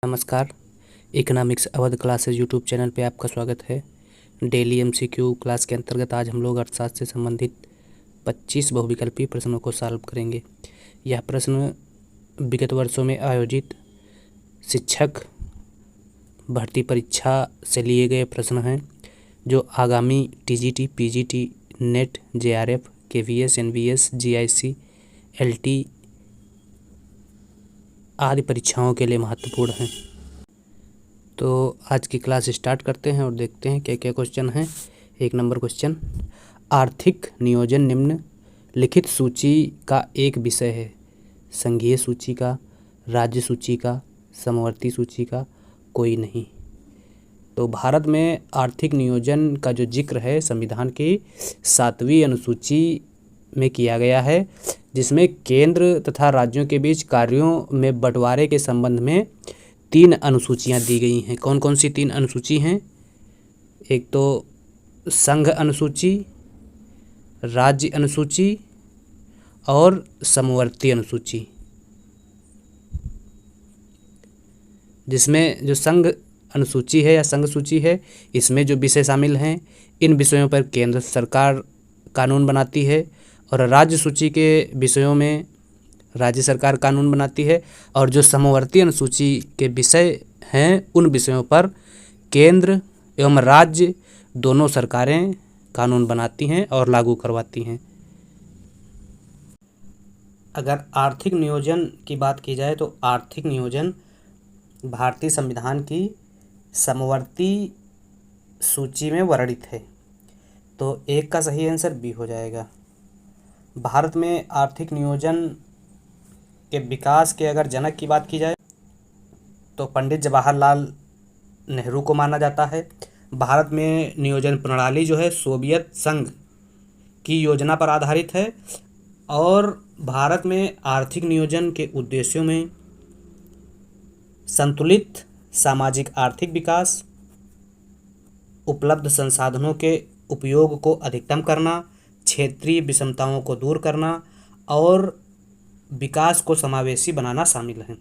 नमस्कार। Economics Awadh classes YouTube channel पे आपका स्वागत है। डेली एमसीक्यू क्लास के अंतर्गत आज हम लोग अर्थशास्त्र से संबंधित 25 बहुविकल्पीय प्रश्नों को सॉल्व करेंगे। यह प्रश्न विगत वर्षों में आयोजित शिक्षक भर्ती परीक्षा से लिए गए प्रश्न हैं, जो आगामी TGT, PGT, NET, JRF, KVS, NVS, GIC, LT आदि परीक्षाओं के लिए महत्वपूर्ण हैं। तो आज की क्लास स्टार्ट करते हैं और देखते हैं क्या क्या क्वेश्चन हैं। 1 नंबर क्वेश्चन, आर्थिक नियोजन निम्नलिखित सूची का एक विषय है। संघीय सूची का, राज्य सूची का, समवर्ती सूची का, कोई नहीं। तो भारत में आर्थिक नियोजन का जो जिक्र है संविधान की 7वीं अनुसूची में किया गया है, जिसमें केंद्र तथा राज्यों के बीच कार्यों में बंटवारे के संबंध में 3 अनुसूचियां दी गई हैं। कौन कौन सी 3 अनुसूची हैं? एक तो संघ अनुसूची, राज्य अनुसूची और समवर्ती अनुसूची, जिसमें जो संघ अनुसूची है या संघ सूची है, इसमें जो विषय शामिल हैं, इन विषयों पर केंद्र सरकार कानून बनाती है, और राज्य सूची के विषयों में राज्य सरकार कानून बनाती है, और जो समवर्ती अनुसूची के विषय हैं उन विषयों पर केंद्र एवं राज्य दोनों सरकारें कानून बनाती हैं और लागू करवाती हैं। अगर आर्थिक नियोजन की बात की जाए तो आर्थिक नियोजन भारतीय संविधान की समवर्ती सूची में वर्णित है। तो 1 का सही आंसर बी हो जाएगा। भारत में आर्थिक नियोजन के विकास के अगर जनक की बात की जाए तो पंडित जवाहरलाल नेहरू को माना जाता है। भारत में नियोजन प्रणाली जो है सोवियत संघ की योजना पर आधारित है, और भारत में आर्थिक नियोजन के उद्देश्यों में संतुलित सामाजिक आर्थिक विकास, उपलब्ध संसाधनों के उपयोग को अधिकतम करना, क्षेत्रीय विषमताओं को दूर करना और विकास को समावेशी बनाना शामिल है।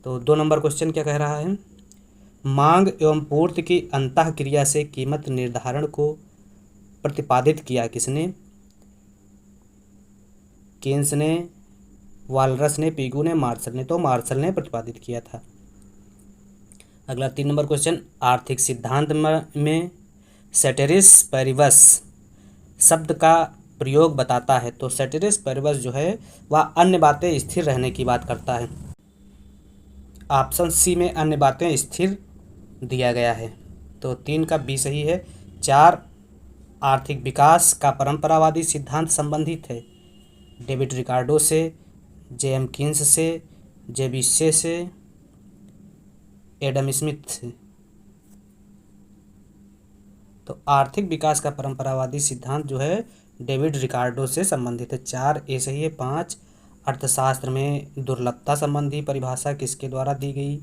तो 2 नंबर क्वेश्चन क्या कह रहा है? मांग एवं पूर्ति की अंतःक्रिया से कीमत निर्धारण को प्रतिपादित किया किसने? केन्स ने, वालरस ने, पीगू ने, मार्शल ने। तो मार्शल ने प्रतिपादित किया था। अगला 3 नंबर क्वेश्चन, आर्थिक सिद्धांत में सेटेरिस पैरिबस शब्द का प्रयोग बताता है। तो सेटेरिस पैरिबस जो है वह अन्य बातें स्थिर रहने की बात करता है। ऑप्शन सी में अन्य बातें स्थिर दिया गया है। तो 3 का बी सही है। 4, आर्थिक विकास का परंपरावादी सिद्धांत संबंधित है। डेविड रिकार्डो से, जे.एम. कीन्स से, जे.बी.से से, एडम स्मिथ से। तो आर्थिक विकास का परंपरावादी सिद्धांत जो है डेविड रिकार्डो से संबंधित है। 4 ए सही है। 5, अर्थशास्त्र में दुर्लभता संबंधी परिभाषा किसके द्वारा दी गई?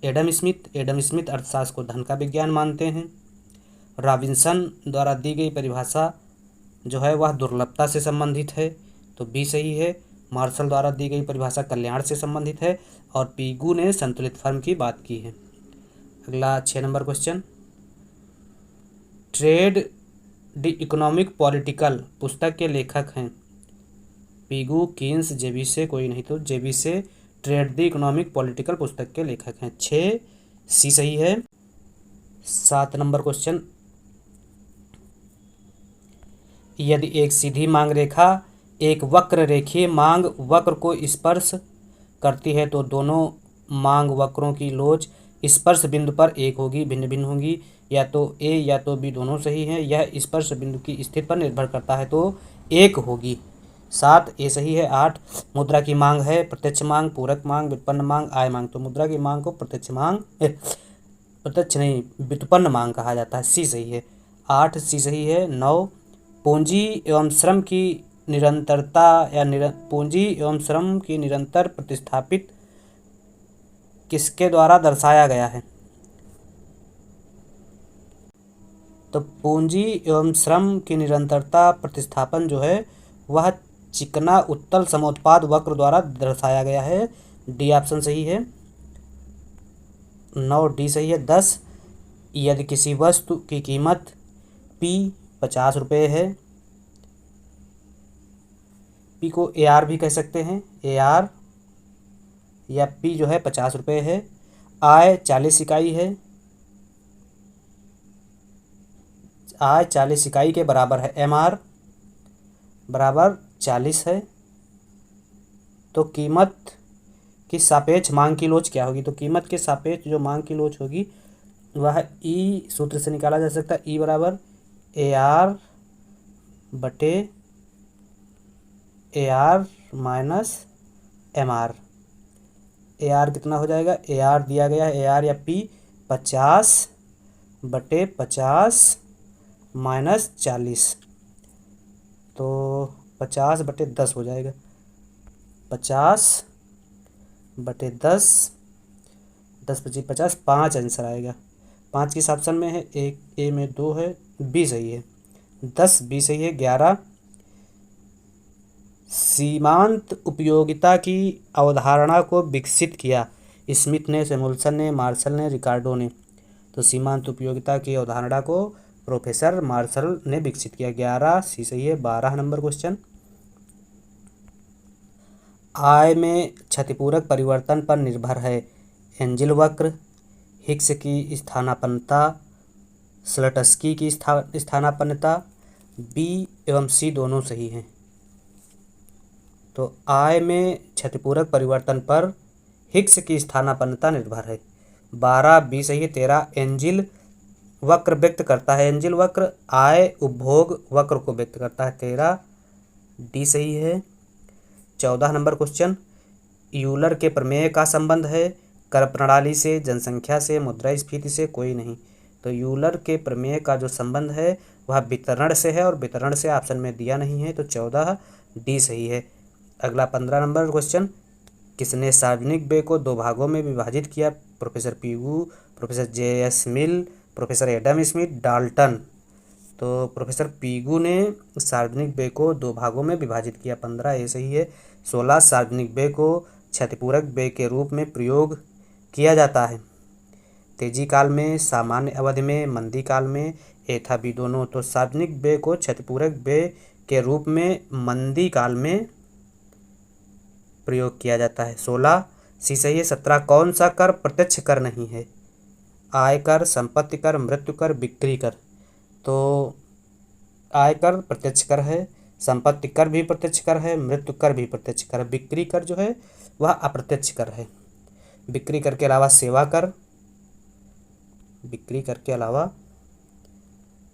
Adam Smith. एडम स्मिथ अर्थशास्त्र को धन का विज्ञान मानते हैं। रॉबिन्सन द्वारा दी गई परिभाषा जो है वह दुर्लभता से संबंधित है। तो बी सही है। मार्शल द्वारा दी गई परिभाषा कल्याण से संबंधित है, और पीगू ने संतुलित फर्म की बात की है। अगला 6 number question, trade the economic political पुस्तक के लेखक हैं। पीगू, कीन्स, जे.बी.से, कोई नहीं। तो जे.बी.से ट्रेड द इकोनॉमिक पॉलिटिकल पुस्तक के लेखक हैं। 6 सी सही है। 7 नंबर क्वेश्चन, यदि एक सीधी मांग रेखा एक वक्र रेखीय मांग वक्र को स्पर्श करती है तो दोनों मांग वक्रों की लोच स्पर्श बिंदु पर एक होगी, भिन्न भिन्न होंगी। या तो ए या तो बी दोनों सही हैं। यह स्पर्श बिंदु की स्थिति पर निर्भर करता है, तो एक होगी। 7 ए सही है। 8, मुद्रा की मांग है प्रत्यक्ष मांग, पूरक मांग, व्युत्पन्न मांग, आय मांग। तो मुद्रा की मांग को प्रत्यक्ष मांग, प्रत्यक्ष नहीं, व्युत्पन्न मांग कहा जाता है। सी सही है। 8 सी सही है। 9, पूंजी एवं श्रम की निरंतरता या पूंजी एवं श्रम की निरंतर प्रतिस्थापित किसके द्वारा दर्शाया गया है? तो पूंजी एवं श्रम की निरंतरता प्रतिस्थापन जो है वह चिकना उत्तल समोत्पाद वक्र द्वारा दर्शाया गया है, डी ऑप्शन सही है। 9 डी सही है। 10 यदि किसी वस्तु की कीमत पी 50 रुपये है, पी को ए आर भी कह सकते हैं, ए आर या पी जो है 50 रुपये है, आय 40 इकाई है, आय 40 इकाई के बराबर है, एम आर बराबर 40 है, तो कीमत की सापेक्ष मांग की लोच क्या होगी? तो कीमत के सापेक्ष जो मांग की लोच होगी वह ई सूत्र से निकाला जा सकता है। ई बराबर ए आर बटे A R minus M R. A R कितना हो जाएगा? ए आर दिया गया है, ए आर या पी 50 बटे 50 माइनस 40, तो 50 बटे 10 हो जाएगा। 50 बटे 10, 10 पच्चीस 50, 5 आंसर आएगा। 5 किस ऑप्शन में है? एक ए में 2 है, बी सही है। 10 बी सही है। 11 सीमांत उपयोगिता की अवधारणा को विकसित किया। स्मिथ ने, सैमुअल्सन ने, मार्शल ने, रिकार्डो ने। तो सीमांत उपयोगिता की अवधारणा को प्रोफेसर मार्शल ने विकसित किया। 11 सी सही है। 12 नंबर क्वेश्चन, आय में क्षतिपूरक परिवर्तन पर निर्भर है एंजिल वक्र, हिग्स की स्थानापन्नता, स्लटस्की की स्थानापन्नता। बी एवं सी दोनों सही हैं। तो आय में क्षतिपूरक परिवर्तन पर हिग्स की स्थानापन्नता निर्भर है। 12 बी सही है। 13 एंजिल वक्र व्यक्त करता है, एंजिल वक्र आय उपभोग वक्र को व्यक्त करता है। 13 डी सही है। 14 नंबर क्वेश्चन, यूलर के प्रमेय का संबंध है कर प्रणाली से, जनसंख्या से, मुद्रास्फीति से? कोई नहीं। तो यूलर के प्रमेय का जो संबंध है वह वितरण से है, और वितरण से ऑप्शन में दिया नहीं है, तो 14 डी सही है। अगला 15 नंबर क्वेश्चन, किसने सार्वजनिक व्यय को 2 भागों में विभाजित किया? Professor Pigou, professor J S Mill, professor Adam Smith, Dalton. तो प्रोफेसर पीगू ने सार्वजनिक व्यय को 2 भागों में विभाजित किया। 15 ये सही है। 16 सार्वजनिक व्यय को क्षतिपूरक व्यय के रूप में प्रयोग किया जाता है तेजी काल में, सामान्य अवधि में, मंदी काल में, एथा बी दोनों। तो सार्वजनिक व्यय को क्षतिपूरक व्यय के रूप में मंदी काल में प्रयोग किया जाता है। 16 सी सही है। 17 कौन सा कर प्रत्यक्ष कर नहीं है? आयकर, संपत्ति कर, मृत्यु कर, बिक्री कर। तो आयकर प्रत्यक्ष कर है, संपत्ति कर भी प्रत्यक्ष कर है, मृत्यु कर भी प्रत्यक्ष कर है। बिक्री कर जो है वह अप्रत्यक्ष कर है। बिक्री कर के अलावा सेवा कर, बिक्री कर के अलावा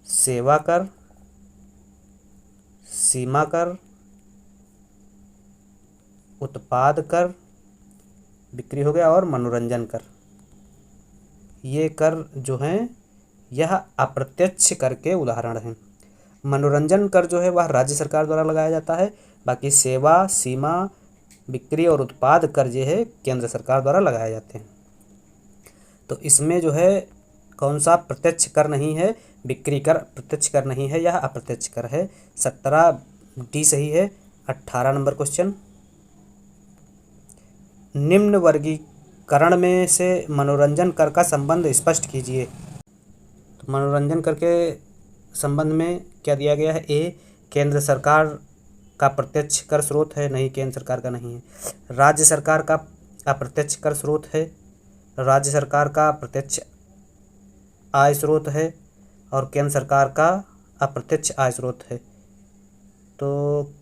सेवा कर, सीमा कर, उत्पाद कर, बिक्री हो गया, और मनोरंजन कर। ये कर जो हैं यह अप्रत्यक्ष कर के उदाहरण हैं। मनोरंजन कर जो है वह राज्य सरकार द्वारा लगाया जाता है, बाकी सेवा, सीमा, बिक्री और उत्पाद कर जो है केंद्र सरकार द्वारा लगाए जाते हैं। तो इसमें जो है कौन सा प्रत्यक्ष कर नहीं है? बिक्री कर प्रत्यक्ष कर नहीं है, यह अप्रत्यक्ष कर है। 17 डी सही है। 18 नंबर क्वेश्चन, निम्न वर्गीकरण में से मनोरंजन कर का संबंध स्पष्ट कीजिए। तो मनोरंजन कर के संबंध में क्या दिया गया है? ए केंद्र सरकार का प्रत्यक्ष कर स्रोत है, नहीं केंद्र सरकार का नहीं है। राज्य सरकार का अप्रत्यक्ष कर स्रोत है, राज्य सरकार का प्रत्यक्ष आय स्रोत है, और केंद्र सरकार का अप्रत्यक्ष आय स्रोत है। तो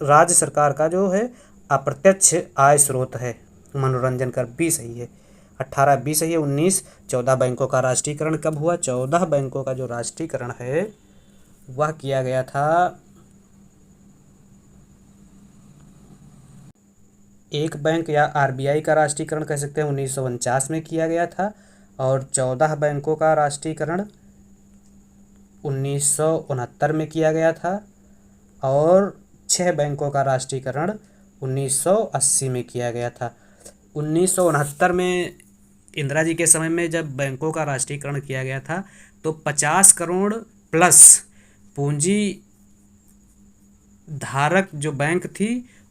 राज्य सरकार का जो है अप्रत्यक्ष आय स्रोत है मनोरंजन कर। बी सही है। 18 बी सही है। 19 14 बैंकों का राष्ट्रीयकरण कब हुआ? 14 बैंकों का जो राष्ट्रीयकरण है वह किया गया था एक बैंक या आरबीआई का राष्ट्रीयकरण कह सकते हैं 1949 में किया गया था, और 14 बैंकों का राष्ट्रीयकरण 1969 में किया गया था, और 6 बैंकों का राष्ट्रीयकरण 1980 में किया गया था। 1969 में इंदिरा जी के समय में जब बैंकों का राष्ट्रीयकरण किया गया था तो 50 करोड़ प्लस पूंजी धारक जो बैंक थी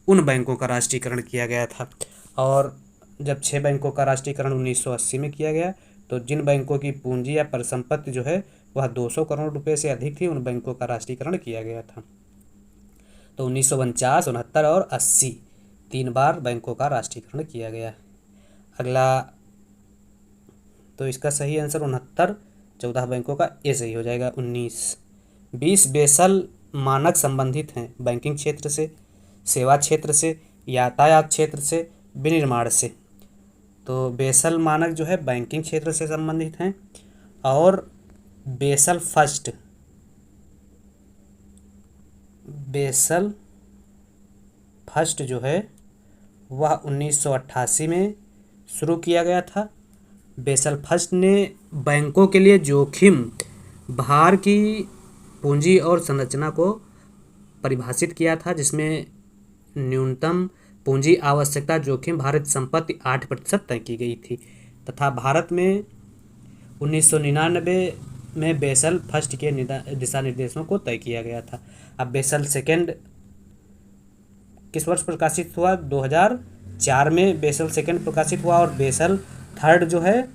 उन बैंकों का राष्ट्रीयकरण किया गया था। और जब 6 बैंकों का राष्ट्रीयकरण 1980 में किया गया, तो जिन बैंकों की पूंजी या परिसंपत्ति जो है वह 200 करोड़ रुपए से अधिक थी, उन बैंकों का राष्ट्रीयकरण किया गया था। तो 1949, 69 और 80 3 बार बैंकों का राष्ट्रीयकरण किया गया। अगला, तो इसका सही आंसर 69, 14 बैंकों का ए सही हो जाएगा। 19, 20 बेसल मानक संबंधित हैं बैंकिंग क्षेत्र से, सेवा क्षेत्र से, यातायात क्षेत्र से, विनिर्माण से। तो बेसल मानक जो है बैंकिंग क्षेत्र से संबंधित हैं, और बेसल फर्स्ट जो है वह 1988 में शुरू किया गया था। बेसल फर्स्ट ने बैंकों के लिए जोखिम भार की पूंजी और संरचना को परिभाषित किया था, जिसमें न्यूनतम पूंजी आवश्यकता जोखिम भारित संपत्ति 8% तय की गई थी, तथा भारत में 1999 में बेसल फर्स्ट के दिशा निर्देशों को तय किया गया था। अब बेसल सेकंड किस वर्ष प्रकाशित हुआ? 2004 में बेसल सेकंड प्रकाशित हुआ, और बेसल थर्ड जो है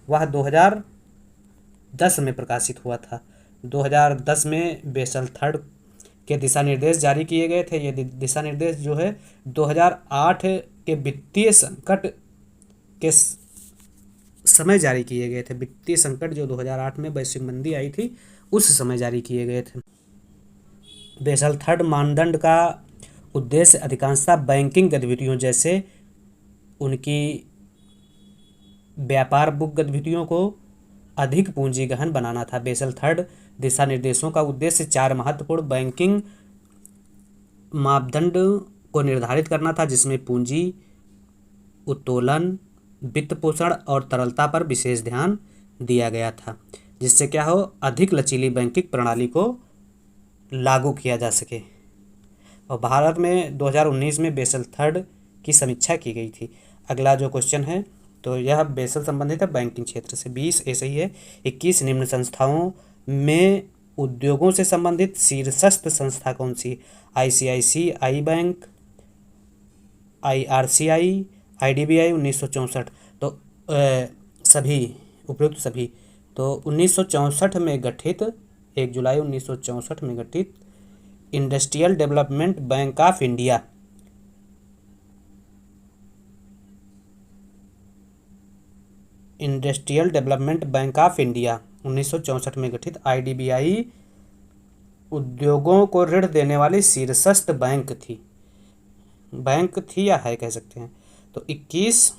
वह 2010 में प्रकाशित हुआ था। 2010 में बेसल थर्ड के दिशा निर्देश जारी किए गए थे। ये दिशा निर्देश जो है 2008 के वित्तीय संकट के समय जारी किए गए थे। वित्तीय संकट जो 2008 में वैश्विक मंदी आई थी, उस समय जारी किए गए थे। बेसल थर्ड मानदंड का उद्देश्य अधिकांशतः बैंकिंग गतिविधियों जैसे उनकी व्यापार बुक गतिविधियों को अधिक पूंजी गहन बनाना था। बेसल थर्ड दिशा निर्देशों का उद्देश्य 4 महत्वपूर्ण बैंकिंग मापदंड को निर्धारित करना था, जिसमें पूंजी उत्तोलन, वित्त पोषण और तरलता पर विशेष ध्यान दिया गया था, जिससे क्या हो, अधिक लचीली बैंकिंग प्रणाली को लागू किया जा सके। और भारत में 2019 में बेसल थर्ड की समीक्षा की गई थी। अगला जो क्वेश्चन है, तो यह बेसल संबंधित है बैंकिंग क्षेत्र से। 20 ऐसे ही है। 21 निम्न संस्थाओं में उद्योगों से संबंधित शीर्षस्थ संस्था कौन सी? ICICI bank, IRCI, IDBI। 1964 तो सभी उपयुक्त सभी। तो 1964 में गठित 1 जुलाई 1964 में गठित industrial development bank of India, industrial development bank of India 1964 में गठित IDBI उद्योगों को ऋण देने वाली शीर्षस्थ बैंक थी या है कह सकते हैं। तो 21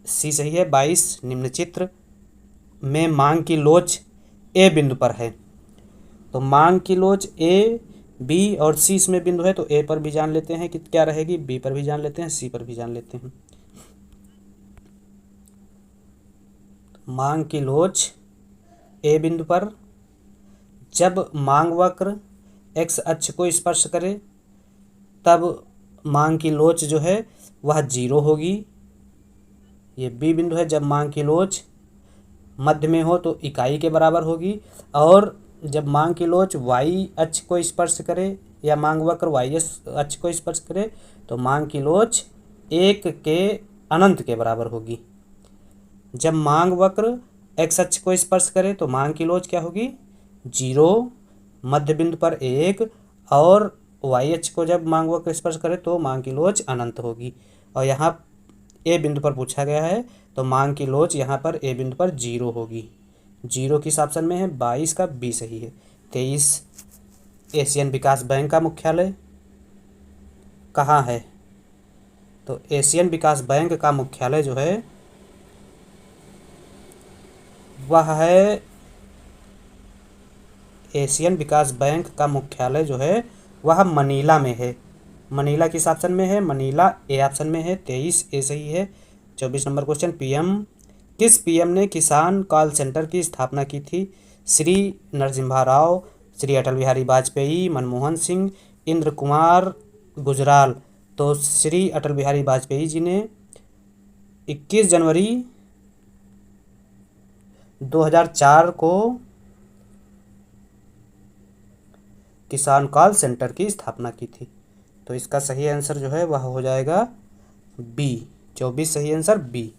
सी सही है। 22 निम्न चित्र में मांग की लोच ए बिंदु पर है। तो मांग की लोच ए, बी और सी इसमें बिंदु है, तो ए पर भी जान लेते हैं कि क्या रहेगी, बी पर भी जान लेते हैं, सी पर भी जान लेते हैं। मांग की लोच ए बिंदु पर जब मांग वक्र एक्स अक्ष को स्पर्श करे तब मांग की लोच जो है वह 0 होगी। ये बी बिंदु है। जब मांग की लोच मध्य में हो तो इकाई के बराबर होगी, और जब मांग की लोच वाई अक्ष को स्पर्श करे या मांग वक्र वाई अक्ष को स्पर्श करे तो मांग की लोच 1 के अनंत के बराबर होगी। जब मांग वक्र एक्स अक्ष को स्पर्श करे तो मांग की लोच क्या होगी? 0, मध्य बिंदु पर 1, और वाई अक्ष को जब मांग वक्र स्पर्श करे तो मांग की लोच अनंत होगी। और यहाँ ए बिंदु पर पूछा गया है, तो मांग की लोच यहाँ पर ए बिंदु पर 0 होगी। 0 किस ऑप्शन में है? 22 का बी सही है। 23 एशियन विकास बैंक का मुख्यालय कहाँ है? तो एशियन विकास बैंक का मुख्यालय जो है वह है, एशियन विकास बैंक का मुख्यालय जो है वह मनीला में है। मनीला किस ऑप्शन में है? मनीला ए ऑप्शन में है। 23 ए सही है। 24 नंबर क्वेश्चन, किस पीएम ने किसान कॉल सेंटर की स्थापना की थी? श्री नरसिम्हा राव, श्री अटल बिहारी वाजपेयी, मनमोहन सिंह, इंद्र कुमार गुजराल। तो श्री अटल बिहारी वाजपेयी जी ने 21 जनवरी 2004 को किसान कॉल सेंटर की स्थापना की थी। तो इसका सही आंसर जो है वह हो जाएगा बी, 24 सही आंसर बी।